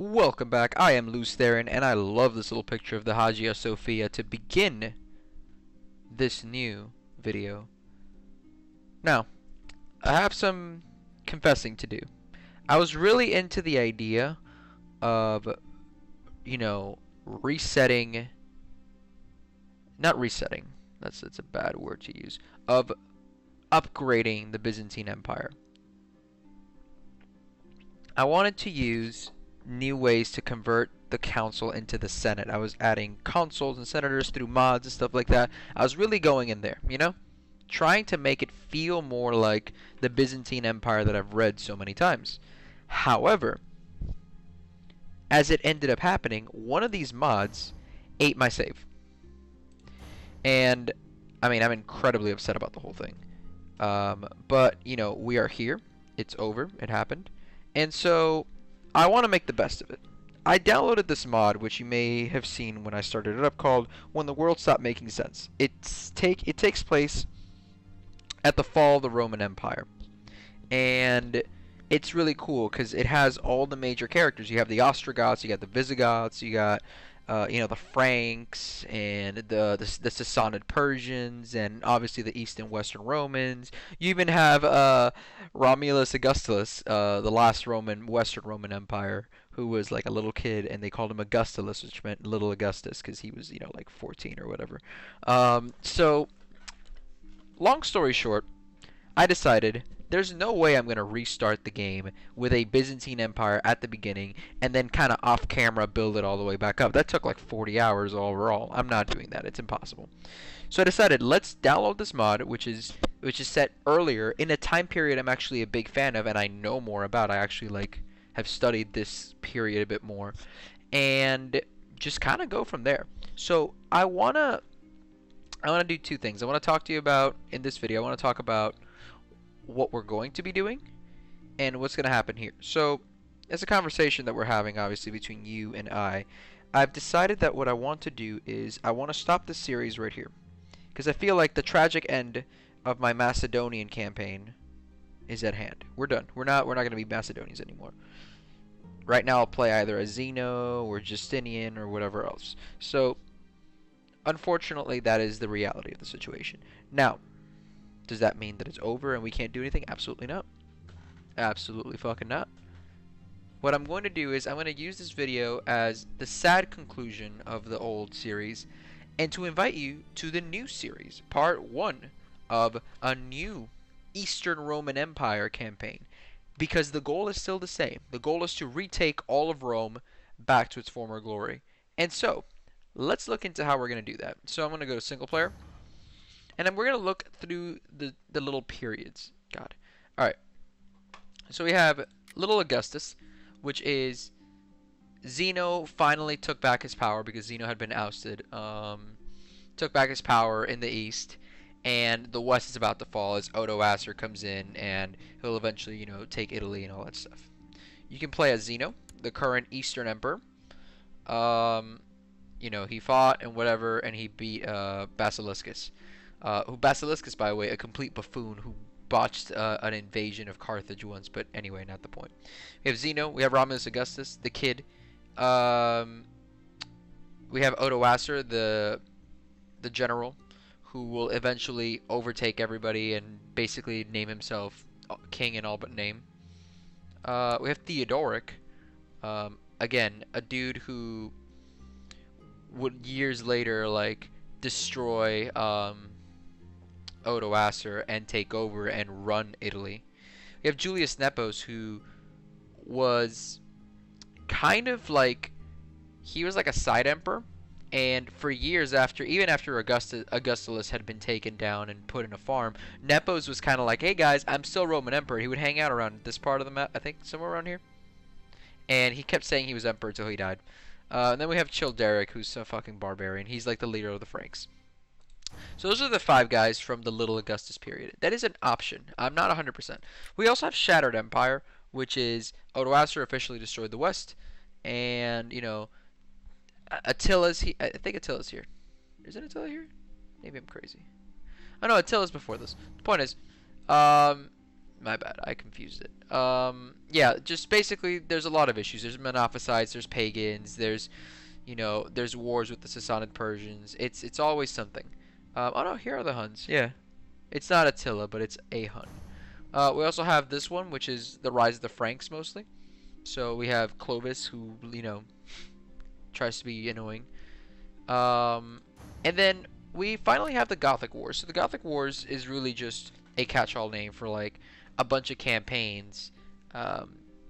Welcome back. I am Lews Therin, and I love this little picture of the Hagia Sophia to begin this new video. Now, I have some confessing to do. I was really into the idea of, resetting, not resetting, that's a bad word to use, of upgrading the Byzantine Empire. I wanted to use new ways to convert the council into the Senate. I was adding consuls and senators through mods and stuff like that. I was really going in there, trying to make it feel more like the Byzantine Empire that I've read so many times. However, as it ended up happening, one of these mods ate my save. And, I'm incredibly upset about the whole thing. But, we are here. It's over. It happened. And so, I want to make the best of it. I downloaded this mod, which you may have seen when I started it up, called When the World Stopped Making Sense. It takes place at the fall of the Roman Empire. And it's really cool because it has all the major characters. You have the Ostrogoths, you got the Visigoths, you got the Franks, and the Sassanid Persians, and obviously the East and Western Romans. You even have Romulus Augustulus, the last Western Roman Empire, who was like a little kid, and they called him Augustulus, which meant Little Augustus, because he was, like 14 or whatever. So, long story short, I decided there's no way I'm going to restart the game with a Byzantine Empire at the beginning and then kind of off camera build it all the way back up. That took like 40 hours overall. I'm not doing that. It's impossible. So I decided let's download this mod, which is set earlier in a time period I'm actually a big fan of and I know more about. I actually have studied this period a bit more and just kind of go from there. So I want to do two things. I want to talk to you about in this video. I want to talk about what we're going to be doing and what's going to happen here. So it's a conversation that we're having obviously between you and I've decided that what I want to do is I want to stop the series right here because I feel like the tragic end of my Macedonian campaign is at hand. We're done. We're not going to be Macedonians anymore. Right now I'll play either a Zeno or Justinian or whatever else. So unfortunately that is the reality of the situation. Now, does that mean that it's over and we can't do anything? Absolutely not. Absolutely fucking not. What I'm going to do is I'm going to use this video as the sad conclusion of the old series and to invite you to the new series, part 1 of a new Eastern Roman Empire campaign. Because the goal is still the same. The goal is to retake all of Rome back to its former glory. And so, let's look into how we're going to do that. So I'm going to go to single player. And then we're going to look through the little periods. God. Alright. So we have Little Augustus, which is Zeno finally took back his power because Zeno had been ousted. Took back his power in the east. And the west is about to fall as Odoacer comes in and he'll eventually, take Italy and all that stuff. You can play as Zeno, the current Eastern Emperor. He fought and whatever and he beat Basiliscus. Who Basiliscus, by the way, a complete buffoon who botched an invasion of Carthage once, but anyway, not the point. We have Zeno, we have Romulus Augustus, the kid. We have Odoacer, the general, who will eventually overtake everybody and basically name himself king in all but name. We have Theodoric, again, a dude who would years later destroy Odoacer and take over and run Italy. We have Julius Nepos, who was kind of he was like a side emperor, and for years even after Augustulus had been taken down and put in a farm, Nepos was kind of like, hey guys, I'm still Roman emperor. He would hang out around this part of the map, I think somewhere around here, and he kept saying he was emperor until he died. And then we have Childeric, who's a fucking barbarian. He's like the leader of the Franks. So those are the 5 guys from the Little Augustus period. That is an option. I'm not 100%. We also have Shattered Empire, which is Odoacer officially destroyed the West. And, Attila's I think Attila's here. Isn't Attila here? Maybe I'm crazy. Oh no, Attila's before this. The point is, My bad, I confused it. Yeah, just basically, there's a lot of issues. There's Monophysites, there's pagans, there's, there's wars with the Sassanid Persians. It's always something. Oh no, here are the Huns. Yeah, it's not Attila, but it's a Hun. We also have this one, which is the rise of the Franks mostly. So we have Clovis, who tries to be annoying. And then we finally have the Gothic Wars. So the Gothic Wars is really just a catch-all name for like a bunch of campaigns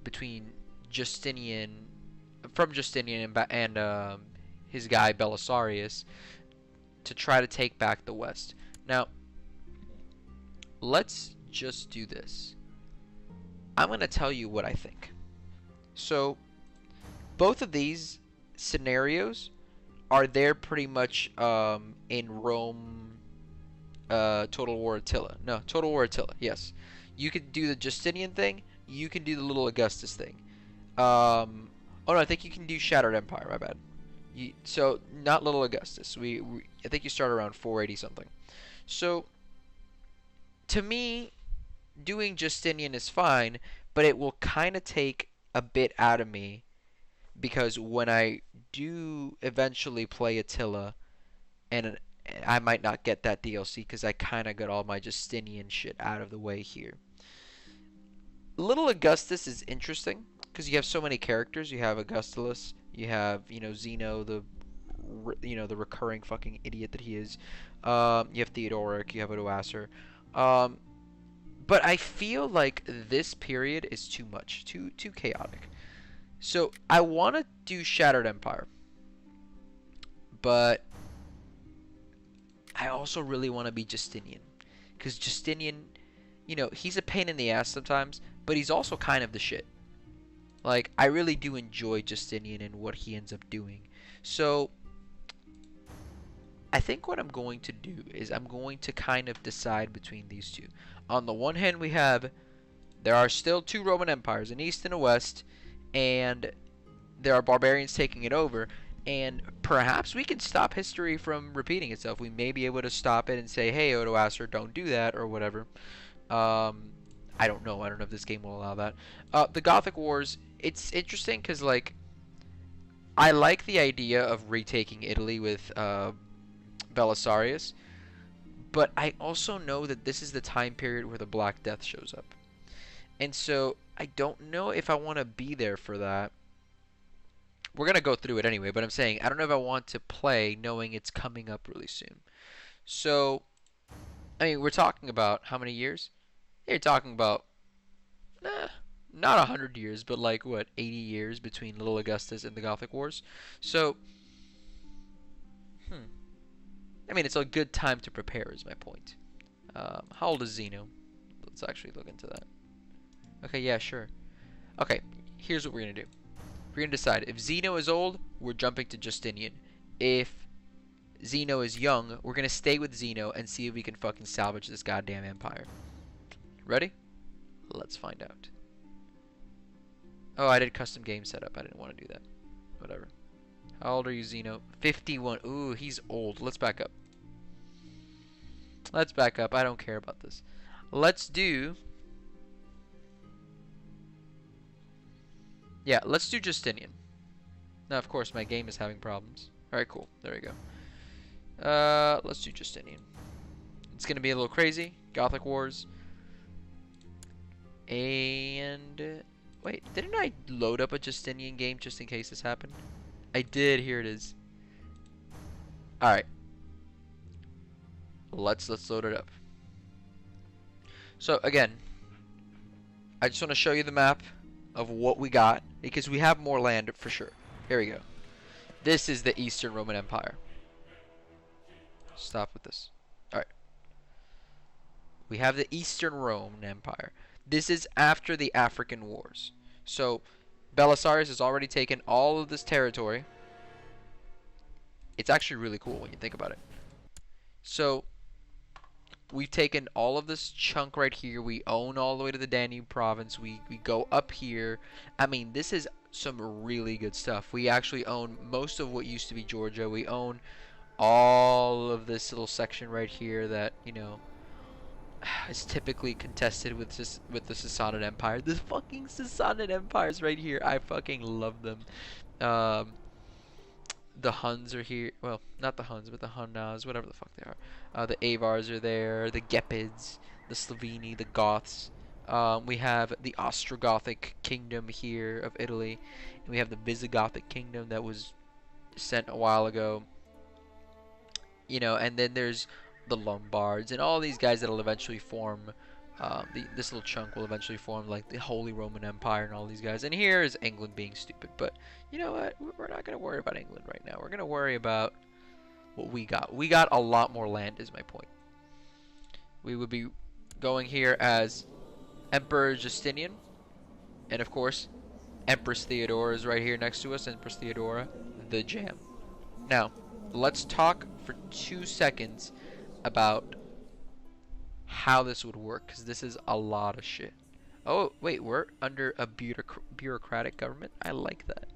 between Justinian, from Justinian and his guy Belisarius to try to take back the West. Now, let's just do this. I'm going to tell you what I think. So, both of these scenarios are there pretty much in Rome, Total War Attila. No, Total War Attila, yes. You could do the Justinian thing. You can do the Little Augustus thing. Oh no, I think you can do Shattered Empire, my bad. So, not Little Augustus. I think you start around 480 something. So, to me, doing Justinian is fine, but it will kind of take a bit out of me, because when I do eventually play Attila, and I might not get that DLC because I kind of got all my Justinian shit out of the way here. Little Augustus is interesting because you have so many characters. You have Augustulus, you have Zeno, the the recurring fucking idiot that he is. You have Theodoric, you have Odoacer. But I feel like this period is too much, too chaotic. So I want to do Shattered Empire, but I also really want to be Justinian, because Justinian, he's a pain in the ass sometimes, but he's also kind of the shit. Like, I really do enjoy Justinian and what he ends up doing. So I think what I'm going to do is I'm going to kind of decide between these two. On the one hand, there are still two Roman empires, an east and a west, and there are barbarians taking it over, and perhaps we can stop history from repeating itself. We may be able to stop it and say, hey, Odoacer, don't do that, or whatever. I don't know. I don't know if this game will allow that. The Gothic Wars, it's interesting because, like, I like the idea of retaking Italy with Belisarius, but I also know that this is the time period where the Black Death shows up. And so I don't know if I want to be there for that. We're going to go through it anyway, but I'm saying I don't know if I want to play knowing it's coming up really soon. So, I mean, we're talking about how many years? You're talking about, not 100 years, but like, what, 80 years between Little Augustus and the Gothic Wars? So, I mean, it's a good time to prepare is my point. How old is Zeno? Let's actually look into that. Okay, yeah, sure. Okay, here's what we're going to do. We're going to decide if Zeno is old, we're jumping to Justinian. If Zeno is young, we're going to stay with Zeno and see if we can fucking salvage this goddamn empire. Ready? Let's find out. Oh, I did custom game setup. I didn't want to do that. Whatever. How old are you, Zeno? 51. Ooh, he's old. Let's back up. Let's back up. I don't care about this. Let's do... Yeah, let's do Justinian. Now, of course, my game is having problems. Alright, cool. There we go. Let's do Justinian. It's going to be a little crazy. Gothic Wars. And... wait, didn't I load up a Justinian game just in case this happened? I did. Here it is. Alright. Let's load it up. So, again, I just want to show you the map of what we got, because we have more land for sure. Here we go. This is the Eastern Roman Empire. Stop with this. Alright. We have the Eastern Roman Empire. This is after the African Wars. So, Belisarius has already taken all of this territory. It's actually really cool when you think about it. So, we've taken all of this chunk right here. We own all the way to the Danube province. We go up here. I mean, this is some really good stuff. We actually own most of what used to be Georgia. We own all of this little section right here that, is typically contested with the Sassanid Empire. The fucking Sassanid Empire is right here. I fucking love them. Um, the Huns are here. Well, not the Huns, but the Hunnaz, whatever the fuck they are. The Avars are there. The Gepids, the Sloveni, the Goths. We have the Ostrogothic kingdom here of Italy, and we have the Visigothic kingdom that was sent a while ago. You know, and then there's the Lombards and all these guys that'll eventually form. This little chunk will eventually form like the Holy Roman Empire and all these guys. And here is England being stupid, but you know what? We're not gonna worry about England right now. We're gonna worry about what we got. We got a lot more land, is my point. We would be going here as Emperor Justinian, and of course, Empress Theodora is right here next to us. Empress Theodora, the jam. Now, let's talk for 2 seconds about how this would work, because this is a lot of shit. Oh, wait, we're under a bureaucratic government? I like that.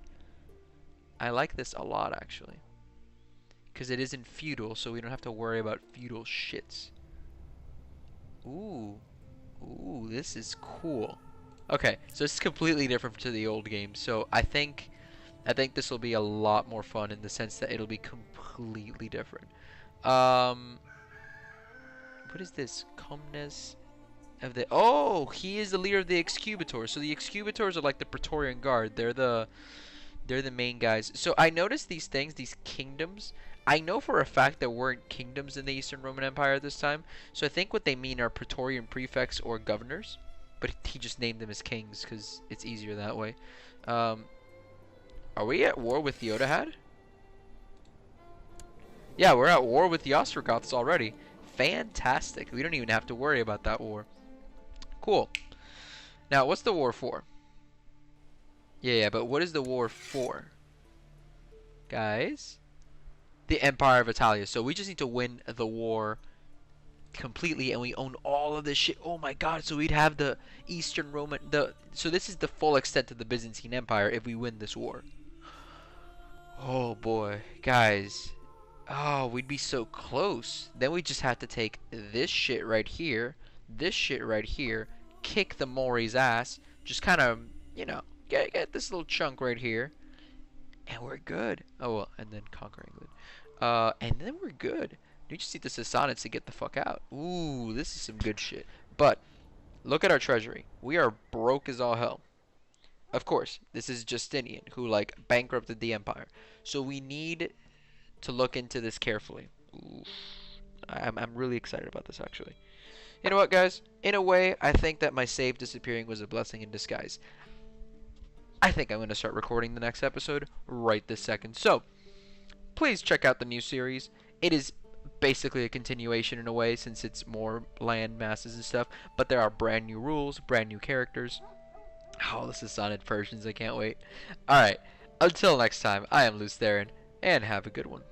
I like this a lot, actually. Because it isn't feudal, so we don't have to worry about feudal shits. Ooh. Ooh, this is cool. Okay, so it's completely different to the old game, so I think this will be a lot more fun in the sense that it'll be completely different. What is this? Comnes of the... Oh, he is the leader of the Excubators. So the Excubators are like the Praetorian Guard. They're the main guys. So I noticed these things, these kingdoms. I know for a fact there weren't kingdoms in the Eastern Roman Empire at this time. So I think what they mean are Praetorian prefects or governors. But he just named them as kings because it's easier that way. Are we at war with the Otahad? Yeah, we're at war with the Ostrogoths already. Fantastic. We don't even have to worry about that war. Cool. Now, what's the war for? Yeah, but what is the war for? Guys? The Empire of Italia. So we just need to win the war completely, and we own all of this shit. Oh my god, so we'd have the Eastern Roman... So this is the full extent of the Byzantine Empire if we win this war. Oh boy. Guys... Oh, we'd be so close. Then we just have to take this shit right here, this shit right here, kick the Mori's ass, just kind of, you know, get this little chunk right here, and we're good. Oh, well, and then conquer England. And then we're good. We just need the Sassanids to get the fuck out. Ooh, this is some good shit. But, look at our treasury. We are broke as all hell. Of course, this is Justinian, who, like, bankrupted the empire. So we need... to look into this carefully. Oof. I'm really excited about this, actually. You know what, guys? In a way, I think that my save disappearing was a blessing in disguise. I think I'm going to start recording the next episode right this second. So, please check out the new series. It is basically a continuation in a way, since it's more land masses and stuff. But there are brand new rules, brand new characters. Oh, this is Sonnet versions. I can't wait. Alright, until next time, I am Lews Therin, and have a good one.